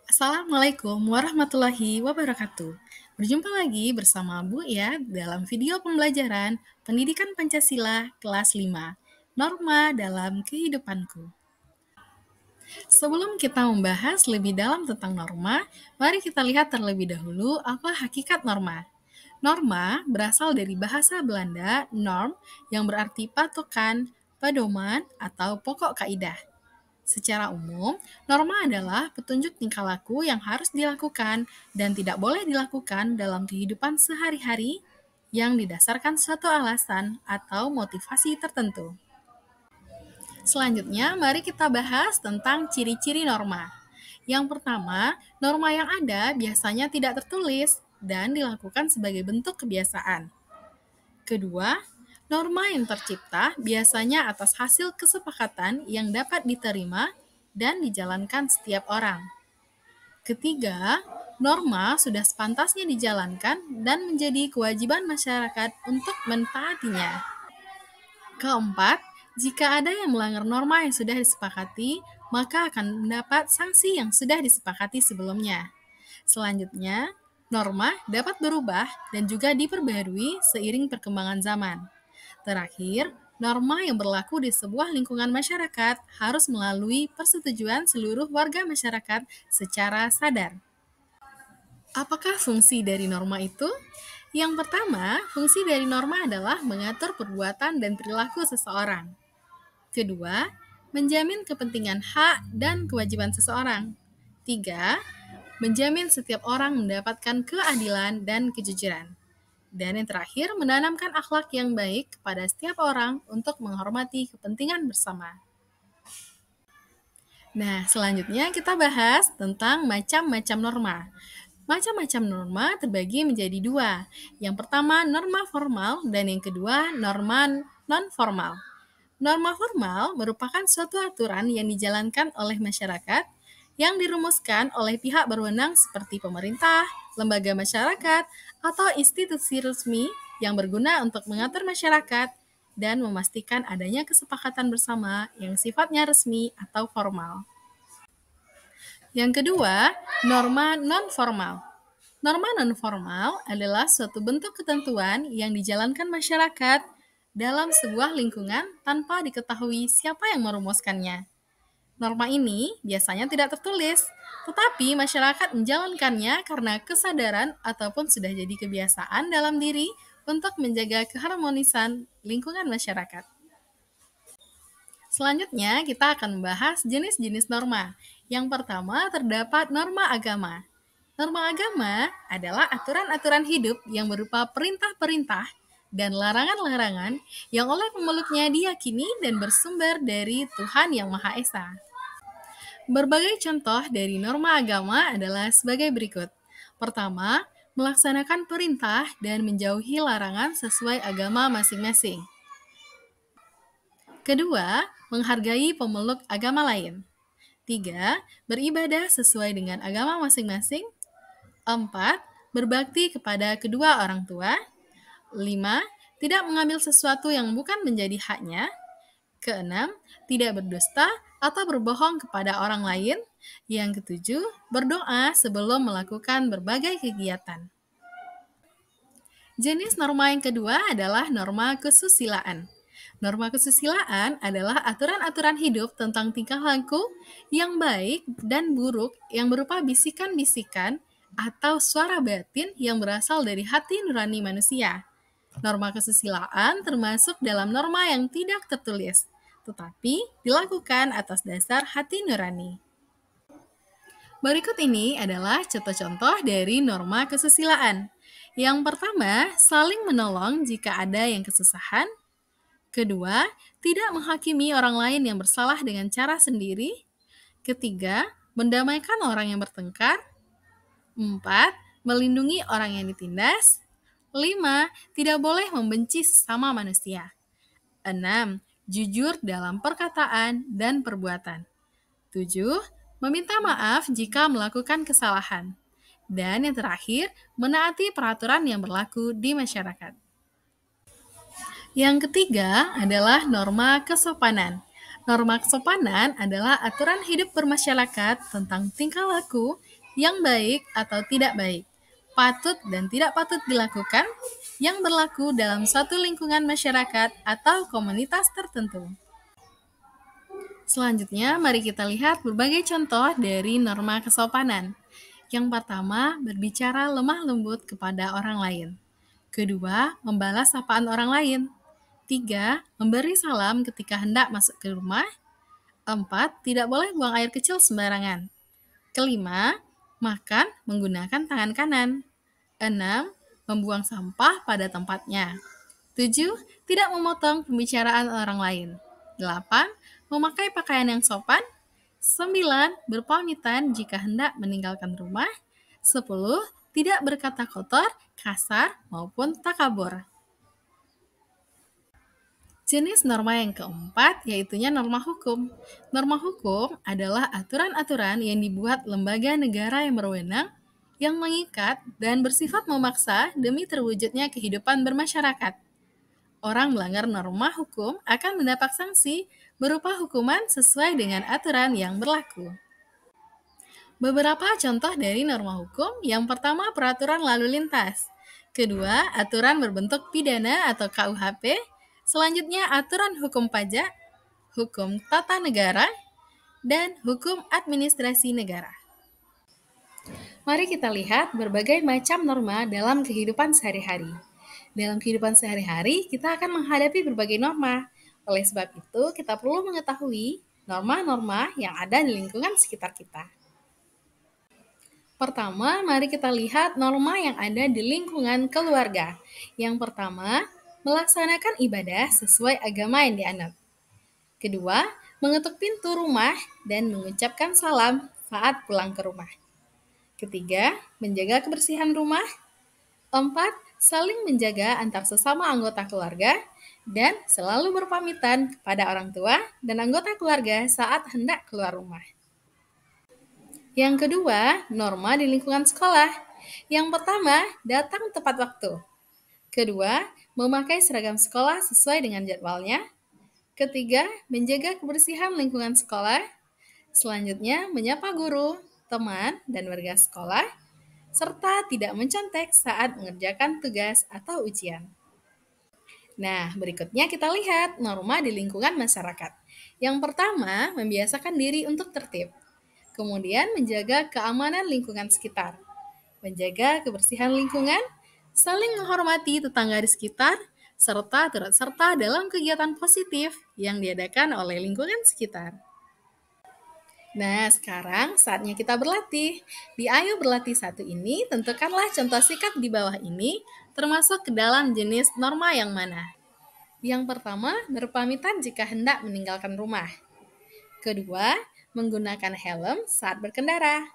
Assalamualaikum warahmatullahi wabarakatuh. Berjumpa lagi bersama Bu ya dalam video pembelajaran Pendidikan Pancasila kelas 5. Norma dalam kehidupanku. Sebelum kita membahas lebih dalam tentang norma, mari kita lihat terlebih dahulu apa hakikat norma. Norma berasal dari bahasa Belanda norm yang berarti patokan, pedoman, atau pokok kaidah. Secara umum, norma adalah petunjuk tingkah laku yang harus dilakukan dan tidak boleh dilakukan dalam kehidupan sehari-hari yang didasarkan suatu alasan atau motivasi tertentu. Selanjutnya, mari kita bahas tentang ciri-ciri norma. Yang pertama, norma yang ada biasanya tidak tertulis dan dilakukan sebagai bentuk kebiasaan. Kedua, norma yang tercipta biasanya atas hasil kesepakatan yang dapat diterima dan dijalankan setiap orang. Ketiga, norma sudah sepantasnya dijalankan dan menjadi kewajiban masyarakat untuk mentaatinya. Keempat, jika ada yang melanggar norma yang sudah disepakati, maka akan mendapat sanksi yang sudah disepakati sebelumnya. Selanjutnya, norma dapat berubah dan juga diperbaharui seiring perkembangan zaman. Terakhir, norma yang berlaku di sebuah lingkungan masyarakat harus melalui persetujuan seluruh warga masyarakat secara sadar. Apakah fungsi dari norma itu? Yang pertama, fungsi dari norma adalah mengatur perbuatan dan perilaku seseorang. Kedua, menjamin kepentingan hak dan kewajiban seseorang. Tiga, menjamin setiap orang mendapatkan keadilan dan kejujuran. Dan yang terakhir, menanamkan akhlak yang baik kepada setiap orang untuk menghormati kepentingan bersama. Nah, selanjutnya kita bahas tentang macam-macam norma. Macam-macam norma terbagi menjadi dua. Yang pertama, norma formal, dan yang kedua, norma non-formal. Norma formal merupakan suatu aturan yang dijalankan oleh masyarakat yang dirumuskan oleh pihak berwenang seperti pemerintah, lembaga masyarakat, atau institusi resmi yang berguna untuk mengatur masyarakat dan memastikan adanya kesepakatan bersama yang sifatnya resmi atau formal. Yang kedua, norma non-formal. Norma non-formal adalah suatu bentuk ketentuan yang dijalankan masyarakat dalam sebuah lingkungan tanpa diketahui siapa yang merumuskannya. Norma ini biasanya tidak tertulis, tetapi masyarakat menjalankannya karena kesadaran ataupun sudah jadi kebiasaan dalam diri untuk menjaga keharmonisan lingkungan masyarakat. Selanjutnya, kita akan membahas jenis-jenis norma. Yang pertama, terdapat norma agama. Norma agama adalah aturan-aturan hidup yang berupa perintah-perintah dan larangan-larangan yang oleh pemeluknya diyakini dan bersumber dari Tuhan Yang Maha Esa. Berbagai contoh dari norma agama adalah sebagai berikut. Pertama, melaksanakan perintah dan menjauhi larangan sesuai agama masing-masing. Kedua, menghargai pemeluk agama lain. 3. Beribadah sesuai dengan agama masing-masing. 4. Berbakti kepada kedua orang tua. 5. Tidak mengambil sesuatu yang bukan menjadi haknya. Keenam, tidak berdusta atau berbohong kepada orang lain. Yang ketujuh, berdoa sebelum melakukan berbagai kegiatan. Jenis norma yang kedua adalah norma kesusilaan. Norma kesusilaan adalah aturan-aturan hidup tentang tingkah laku yang baik dan buruk yang berupa bisikan-bisikan atau suara batin yang berasal dari hati nurani manusia. Norma kesusilaan termasuk dalam norma yang tidak tertulis, tetapi dilakukan atas dasar hati nurani. Berikut ini adalah contoh-contoh dari norma kesusilaan. Yang pertama, saling menolong jika ada yang kesusahan. Kedua, tidak menghakimi orang lain yang bersalah dengan cara sendiri. Ketiga, mendamaikan orang yang bertengkar. 4. Melindungi orang yang ditindas. 5. Tidak boleh membenci sesama manusia. 6. Jujur dalam perkataan dan perbuatan. 7. Meminta maaf jika melakukan kesalahan. Dan yang terakhir, menaati peraturan yang berlaku di masyarakat. Yang ketiga adalah norma kesopanan. Norma kesopanan adalah aturan hidup bermasyarakat tentang tingkah laku yang baik atau tidak baik, patut dan tidak patut dilakukan, yang berlaku dalam suatu lingkungan masyarakat atau komunitas tertentu. Selanjutnya, mari kita lihat berbagai contoh dari norma kesopanan. Yang pertama, berbicara lemah lembut kepada orang lain. Kedua, membalas sapaan orang lain. Tiga, memberi salam ketika hendak masuk ke rumah. Empat, tidak boleh buang air kecil sembarangan. Kelima, makan menggunakan tangan kanan. Enam, membuang sampah pada tempatnya. Tujuh, tidak memotong pembicaraan orang lain. Delapan, memakai pakaian yang sopan. Sembilan, berpamitan jika hendak meninggalkan rumah. 10. Tidak berkata kotor, kasar, maupun takabur. Jenis norma yang keempat yaitunya norma hukum. Norma hukum adalah aturan-aturan yang dibuat lembaga negara yang berwenang yang mengikat dan bersifat memaksa demi terwujudnya kehidupan bermasyarakat. Orang melanggar norma hukum akan mendapat sanksi berupa hukuman sesuai dengan aturan yang berlaku. Beberapa contoh dari norma hukum, yang pertama peraturan lalu lintas, kedua aturan berbentuk pidana atau KUHP, selanjutnya aturan hukum pajak, hukum tata negara, dan hukum administrasi negara. Mari kita lihat berbagai macam norma dalam kehidupan sehari-hari. Dalam kehidupan sehari-hari, kita akan menghadapi berbagai norma. Oleh sebab itu, kita perlu mengetahui norma-norma yang ada di lingkungan sekitar kita. Pertama, mari kita lihat norma yang ada di lingkungan keluarga. Yang pertama, melaksanakan ibadah sesuai agama yang dianut. Kedua, mengetuk pintu rumah dan mengucapkan salam saat pulang ke rumah. Ketiga, menjaga kebersihan rumah. Empat, saling menjaga antar sesama anggota keluarga. Dan selalu berpamitan kepada orang tua dan anggota keluarga saat hendak keluar rumah. Yang kedua, norma di lingkungan sekolah. Yang pertama, datang tepat waktu. Kedua, memakai seragam sekolah sesuai dengan jadwalnya. Ketiga, menjaga kebersihan lingkungan sekolah. Selanjutnya, menyapa guru, teman, dan warga sekolah, serta tidak mencontek saat mengerjakan tugas atau ujian. Nah, berikutnya kita lihat norma di lingkungan masyarakat. Yang pertama, membiasakan diri untuk tertib. Kemudian menjaga keamanan lingkungan sekitar, menjaga kebersihan lingkungan, saling menghormati tetangga di sekitar, serta turut serta dalam kegiatan positif yang diadakan oleh lingkungan sekitar. Nah, sekarang saatnya kita berlatih. Di Ayo Berlatih 1 ini, tentukanlah contoh sikap di bawah ini, termasuk ke dalam jenis norma yang mana. Yang pertama, berpamitan jika hendak meninggalkan rumah. Kedua, menggunakan helm saat berkendara.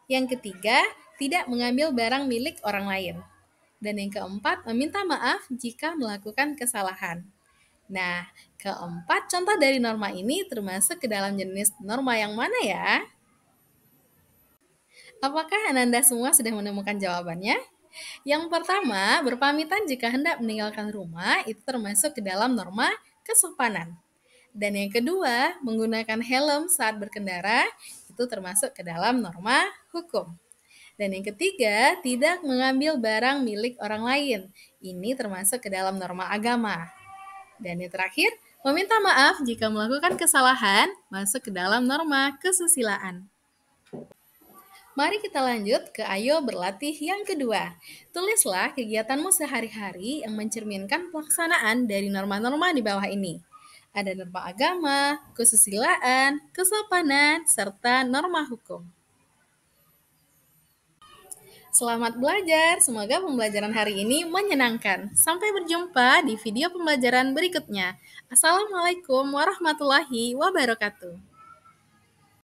Yang ketiga, tidak mengambil barang milik orang lain. Dan yang keempat, meminta maaf jika melakukan kesalahan. Nah, keempat contoh dari norma ini termasuk ke dalam jenis norma yang mana ya? Apakah Ananda semua sudah menemukan jawabannya? Yang pertama, berpamitan jika hendak meninggalkan rumah itu termasuk ke dalam norma kesopanan. Dan yang kedua, menggunakan helm saat berkendara itu termasuk ke dalam norma hukum. Dan yang ketiga, tidak mengambil barang milik orang lain. Ini termasuk ke dalam norma agama. Dan yang terakhir, meminta maaf jika melakukan kesalahan masuk ke dalam norma kesusilaan. Mari kita lanjut ke Ayo Berlatih yang kedua. Tulislah kegiatanmu sehari-hari yang mencerminkan pelaksanaan dari norma-norma di bawah ini. Ada norma agama, kesusilaan, kesopanan, serta norma hukum. Selamat belajar, semoga pembelajaran hari ini menyenangkan. Sampai berjumpa di video pembelajaran berikutnya. Assalamualaikum warahmatullahi wabarakatuh.